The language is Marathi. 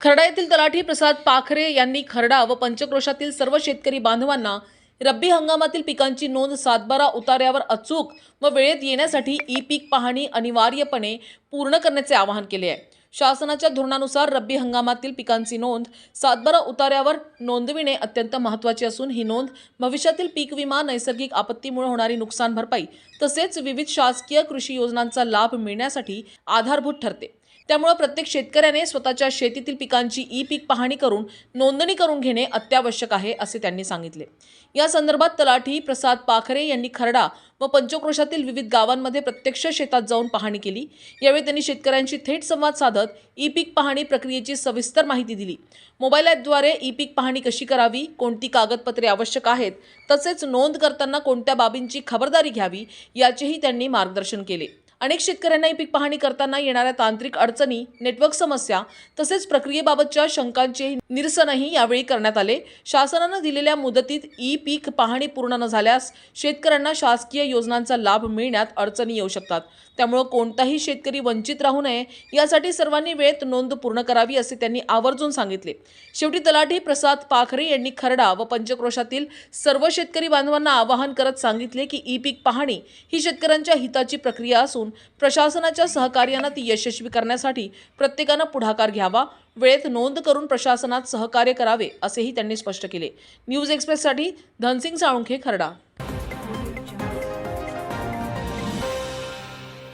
खर्डा येथील तलाठी प्रसाद पाखरे यांनी खर्डा व पंचक्रोशातील सर्व शेतकरी बांधवांना रब्बी हंगामातील पिकांची नोंद सातबारा उतार्यावर अचूक व वेळेत येण्यासाठी ई पीक पाहणी अनिवार्यपणे पूर्ण करण्याचे आवाहन केले आहे। शासनाच्या धोरणानुसार रब्बी हंगामातील पिकांची नोंद सातबारा उतार्यावर नोंदविणे अत्यंत महत्त्वाचे असून ही नोंद भविष्यातील पीक विमा, नैसर्गिक आपत्तीमुळे होणारी नुकसान भरपाई तसेच विविध शासकीय कृषी योजनांचा लाभ मिळण्यासाठी आधारभूत ठरते। त्यामुळे प्रत्येक शेतकऱ्याने स्वतःच्या शेतीतील पिकांची ई पीक पाहणी करून नोंदणी करून घेणे अत्यावश्यक आहे असे त्यांनी सांगितले। या संदर्भात तलाठी प्रसाद पाखरे यांनी खर्डा व पंचक्रोशातील विविध गावांमध्ये प्रत्यक्ष शेतात जाऊन पाहणी केली। यावेळी त्यांनी शेतकऱ्यांशी थेट संवाद साधत ई पीक पाहणी प्रक्रियेची सविस्तर माहिती दिली। मोबाईल ॲपद्वारे ई पीक पाहणी कशी करावी, कोणती कागदपत्रे आवश्यक आहेत, तसेच नोंद करताना कोणत्या बाबींची खबरदारी घ्यावी याचेही त्यांनी मार्गदर्शन केले। अनेक शेतकऱ्यांना ई पीक पाहणी करताना येणाऱ्या तांत्रिक अडचणी, नेटवर्क समस्या तसेच प्रक्रियेबाबतच्या शंकांचे निरसनही यावेळी करण्यात आले। शासनाने दिलेल्या मुदतीत ई पीक पाहणी पूर्ण न झाल्यास शेतकऱ्यांना शासकीय योजनांचा लाभ मिळण्यात अडचणी येऊ शकतात। त्यामुळे कोणताही शेतकरी वंचित राहू नये यासाठी सर्वांनी वेळेत नोंद पूर्ण करावी असे त्यांनी आवर्जून सांगितले। शेवटी तलाठी प्रसाद पाखरे यांनी खर्डा व पंचक्रोशातील सर्व शेतकरी बांधवांना आवाहन करत सांगितले की ई पीक पाहणी ही शेतकऱ्यांच्या हिताची प्रक्रिया असून प्रशासनाच्या सहकार्याने ती यशस्वी करण्यासाठी प्रत्येकाने पुढाकार घ्यावा, वेळेत नोंद करून प्रशासनात सहकार्य करावे असेही त्यांनी स्पष्ट केले। न्यूज एक्सप्रेससाठी धनसिंग साळुंखे, खर्डा।